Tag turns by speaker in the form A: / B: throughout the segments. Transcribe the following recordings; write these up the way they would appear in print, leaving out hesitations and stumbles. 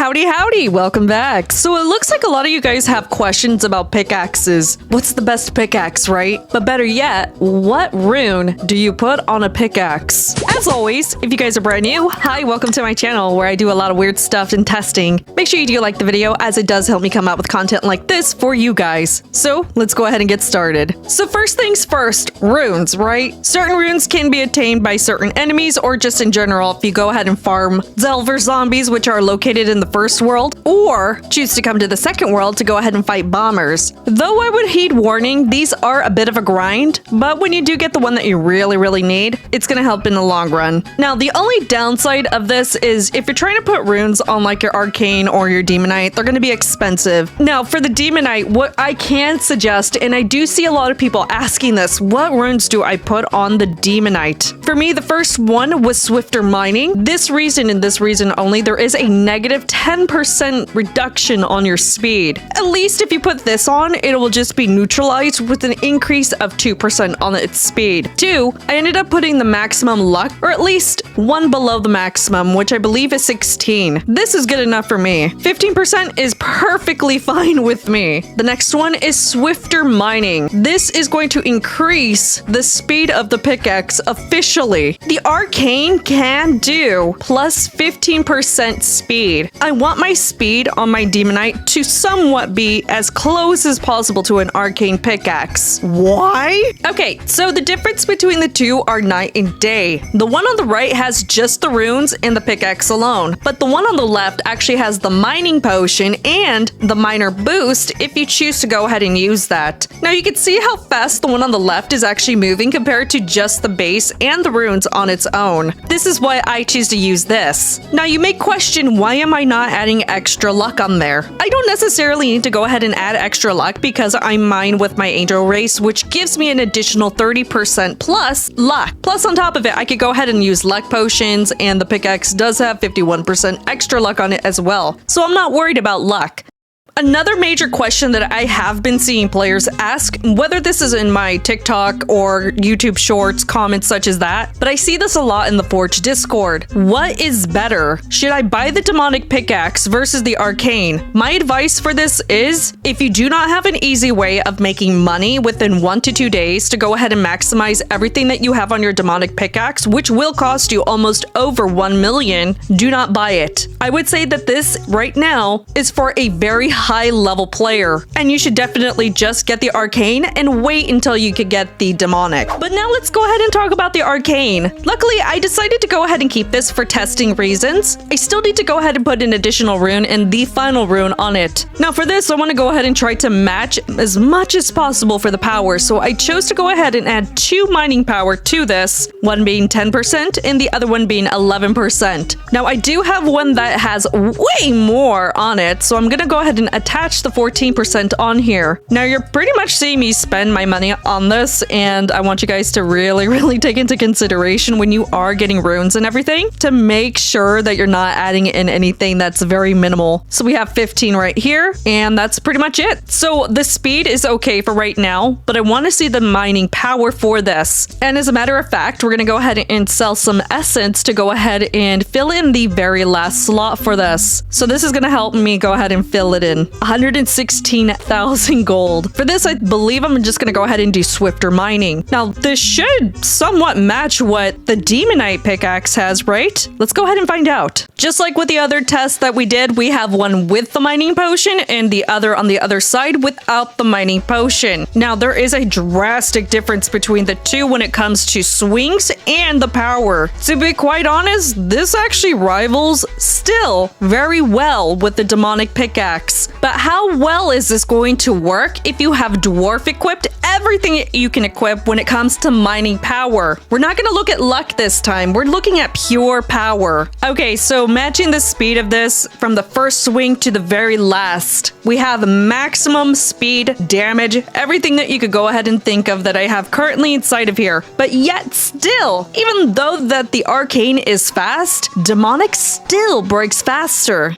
A: Howdy, howdy, welcome back. So it looks like a lot of you guys have questions about pickaxes. What's the best pickaxe, right? But better yet, what rune do you put on a pickaxe? As always, if you guys are brand new, hi, welcome to my channel where I do a lot of weird stuff and testing. Make sure you do like the video as it does help me come out with content like this for you guys. So let's go ahead and get started. So first things first, runes, right? Certain runes can be attained by certain enemies or just in general if you go ahead and farm Delver zombies, which are located in the first world, or choose to come to the second world to go ahead and fight bombers. Though I would heed warning, these are a bit of a grind, but when you do get the one that you really need, it's gonna help in the long run. Now, the only downside of this is if you're trying to put runes on like your Arcane or your Demonite, they're gonna be expensive. Now, for the Demonite, what I can suggest, and I do see a lot of people asking this, what runes do I put on the Demonite? For me, the first one was Swifter Mining. This reason and this reason only, there is a negative 10% reduction on your speed. At least if you put this on, it will just be neutralized with an increase of 2% on its speed. 2, I ended up putting the maximum luck, or at least one below the maximum, which I believe is 16. This is good enough for me. 15% is perfectly fine with me. The next one is Swifter Mining. This is going to increase the speed of the pickaxe officially. The Arcane can do plus 15% speed. I want my speed on my Demonite to somewhat be as close as possible to an Arcane pickaxe. Why? Okay, so the difference between the two are night and day. The one on the right has just the runes and the pickaxe alone, but the one on the left actually has the mining potion and the miner boost if you choose to go ahead and use that. Now you can see how fast the one on the left is actually moving compared to just the base and the runes on its own. This is why I choose to use this. Now you may question, why am I not adding extra luck on there? I don't necessarily need to go ahead and add extra luck because I mine with my angel race, which gives me an additional 30% plus luck. Plus on top of it, I could go ahead and use luck potions, and the pickaxe does have 51% extra luck on it as well. So I'm not worried about luck. Another major question that I have been seeing players ask, whether this is in my TikTok or YouTube shorts, comments such as that, but I see this a lot in the Forge Discord. What is better? Should I buy the demonic pickaxe versus the Arcane? My advice for this is, if you do not have an easy way of making money within 1 to 2 days to go ahead and maximize everything that you have on your demonic pickaxe, which will cost you almost over 1 million, do not buy it. I would say that this right now is for a very high level player, and you should definitely just get the Arcane and wait until you could get the demonic. But now let's go ahead and talk about the Arcane. Luckily, I decided to go ahead and keep this for testing reasons. I still need to go ahead and put an additional rune and the final rune on it. Now for this, I want to go ahead and try to match as much as possible for the power, so I chose to go ahead and add 2 mining power to this, one being 10% and the other one being 11%. Now I do have one that has way more on it, so I'm gonna go ahead and attach the 14% on here. Now you're pretty much seeing me spend my money on this, and I want you guys to really take into consideration when you are getting runes and everything to make sure that you're not adding in anything that's very minimal. So we have 15 right here, and that's pretty much it. So the speed is okay for right now, but I want to see the mining power for this. And as a matter of fact, we're gonna go ahead and sell some essence to go ahead and fill in the very last slot for this. So this is gonna help me go ahead and fill it in. 116,000 gold. For this, I believe I'm just gonna go ahead and do Swifter Mining. Now, this should somewhat match what the Demonite pickaxe has, right? Let's go ahead and find out. Just like with the other tests that we did, we have one with the mining potion and the other on the other side without the mining potion. Now, there is a drastic difference between the two when it comes to swings and the power. To be quite honest, this actually rivals still very well with the demonic pickaxe. But how well is this going to work if you have dwarf equipped everything you can equip when it comes to mining power? We're not going to look at luck this time. We're looking at pure power. Okay, so matching the speed of this from the first swing to the very last, we have maximum speed, damage, everything that you could go ahead and think of that I have currently inside of here. But yet still, even though that the Arcane is fast, demonic still breaks faster.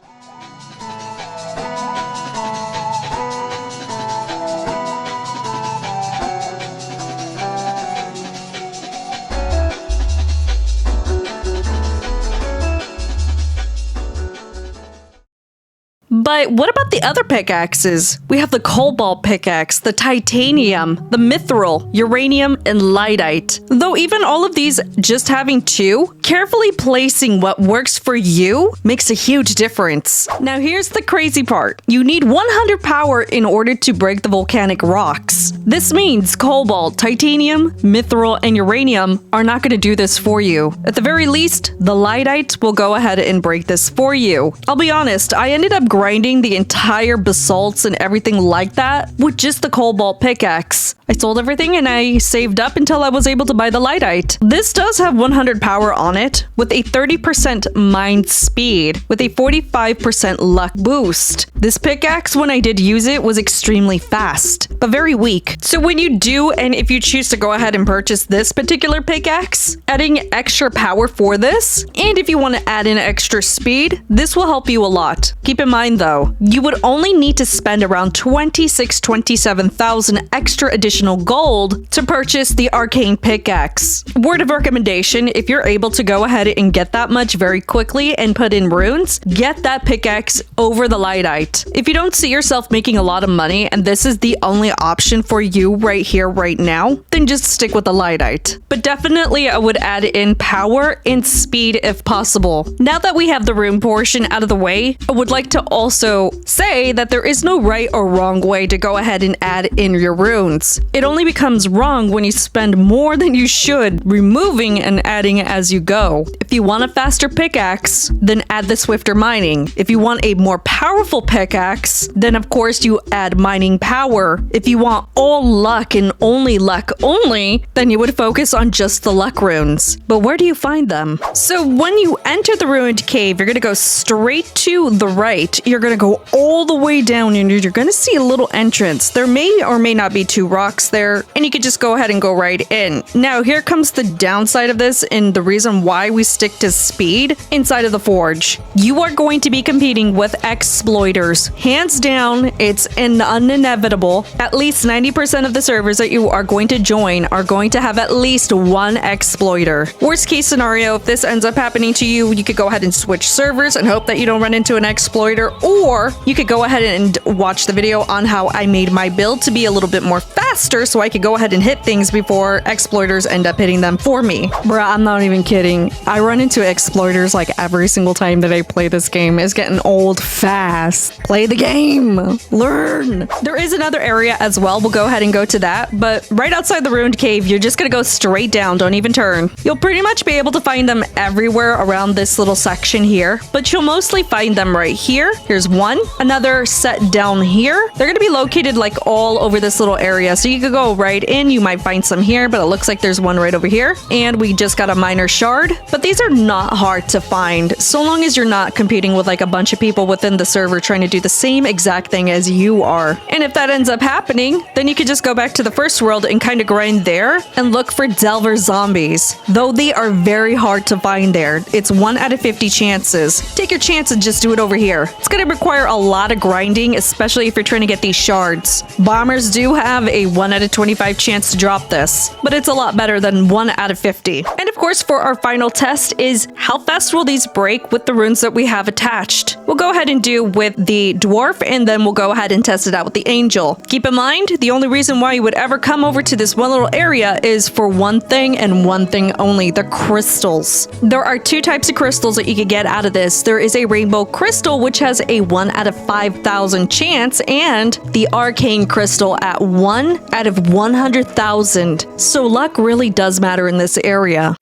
A: But what about the other pickaxes? We have the cobalt pickaxe, the titanium, the mithril, uranium, and lightite. Though even all of these just having 2, carefully placing what works for you makes a huge difference. Now here's the crazy part. You need 100 power in order to break the volcanic rocks. This means cobalt, titanium, mithril, and uranium are not going to do this for you. At the very least, the lightite will go ahead and break this for you. I'll be honest, I ended up grinding the entire basalts and everything like that with just the cobalt pickaxe. I sold everything and I saved up until I was able to buy the lightite. This does have 100 power on it with a 30% mine speed with a 45% luck boost. This pickaxe, when I did use it, was extremely fast, but very weak. So when you do, and if you choose to go ahead and purchase this particular pickaxe, adding extra power for this, and if you want to add in extra speed, this will help you a lot. Keep in mind though, you would only need to spend around 27,000 extra additional gold to purchase the Arcane pickaxe. Word of recommendation, if you're able to go ahead and get that much very quickly and put in runes, get that pickaxe over the lightite. If you don't see yourself making a lot of money and this is the only option for you right here, right now, then just stick with the lightite. But definitely I would add in power and speed if possible. Now that we have the rune portion out of the way, I would like to also say that there is no right or wrong way to go ahead and add in your runes. It only becomes wrong when you spend more than you should removing and adding as you go. If you want a faster pickaxe, then add the swifter mining. If you want a more powerful pickaxe, then of course you add mining power. If you want all luck and only luck only, then you would focus on just the luck runes. But where do you find them? So when you enter the ruined cave, you're gonna go straight to the right. You're gonna go all the way down and you're gonna see a little entrance. There may or may not be 2 rocks there, and you could just go ahead and go right in. Now here comes the downside of this and the reason why we stick to speed inside of the forge. You are going to be competing with exploiters. Hands down, it's an inevitable. At least 90% of the servers that you are going to join are going to have at least one exploiter. Worst case scenario, if this ends up happening to you, you could go ahead and switch servers and hope that you don't run into an exploiter, or you could go ahead and watch the video on how I made my build to be a little bit more faster so I could go ahead and hit things before exploiters end up hitting them for me. Bruh, I'm not even kidding. I run into exploiters like every single time that I play this game. It's getting old fast. Play the game. Learn. There is another area as well. We'll go ahead and go to that. But right outside the ruined cave, you're just gonna go straight down. Don't even turn. You'll pretty much be able to find them everywhere around this little section here, but you'll mostly find them right here. Here's one. Another set down here. They're gonna be located like all over this little area. So you could go right in. You might find some here, but it looks like there's one right over here. And we just got a miner shard. But these are not hard to find, so long as you're not competing with like a bunch of people within the server trying to do the same exact thing as you are. And if that ends up happening, then you could just go back to the first world and kind of grind there and look for Delver zombies. Though they are very hard to find there. It's 1 out of 50 chances. Take your chance and just do it over here. It's going to require a lot of grinding, especially if you're trying to get these shards. Bombers do have a 1 out of 25 chance to drop this, but it's a lot better than 1 out of 50. And of course, for our final test is how fast will these break with the runes that we have attached. We'll go ahead and do with the dwarf, and then we'll go ahead and test it out with the angel. Keep in mind, the only reason why you would ever come over to this one little area is for one thing and one thing only, the crystals. There are 2 types of crystals that you could get out of this. There is a rainbow crystal, which has a 1 out of 5,000 chance, and the arcane crystal at 1 out of 100,000. So luck really does matter in this area.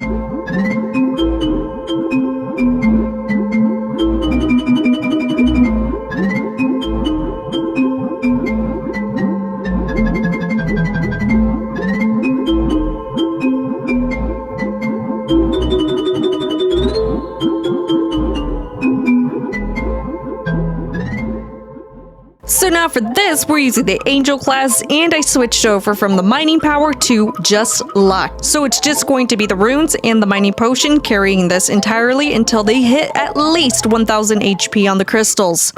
A: So now for this, we're using the angel class, and I switched over from the mining power to just luck. So it's just going to be the runes and the mining potion carrying this entirely until they hit at least 1000 HP on the crystals.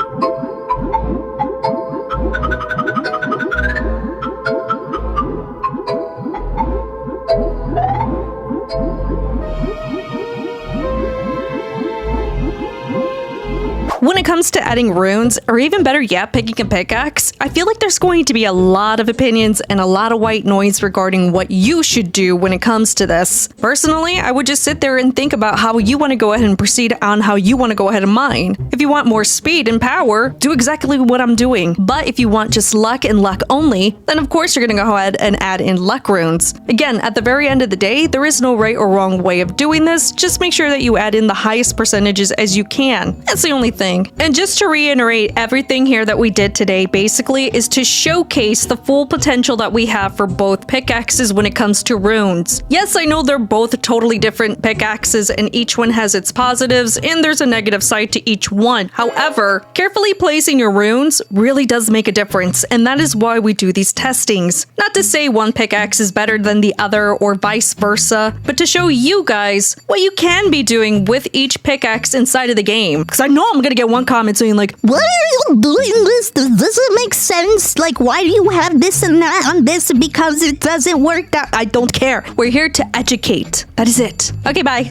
A: When it comes to adding runes, or even better yet, picking a pickaxe, I feel like there's going to be a lot of opinions and a lot of white noise regarding what you should do when it comes to this. Personally, I would just sit there and think about how you want to go ahead and proceed on how you want to go ahead and mine. If you want more speed and power, do exactly what I'm doing. But if you want just luck and luck only, then of course you're going to go ahead and add in luck runes. Again, at the very end of the day, there is no right or wrong way of doing this. Just make sure that you add in the highest percentages as you can. That's the only thing. And just to reiterate, everything here that we did today basically is to showcase the full potential that we have for both pickaxes when it comes to runes. Yes, I know they're both totally different pickaxes and each one has its positives and there's a negative side to each one. However, carefully placing your runes really does make a difference, and that is why we do these testings. Not to say one pickaxe is better than the other or vice versa, but to show you guys what you can be doing with each pickaxe inside of the game. Because I know I'm gonna get one comment saying like,
B: what are you doing this? Does it make sense? Like, why do you have this and that on this? Because it doesn't work out.
A: I don't care. We're here to educate. That is it. Okay, bye.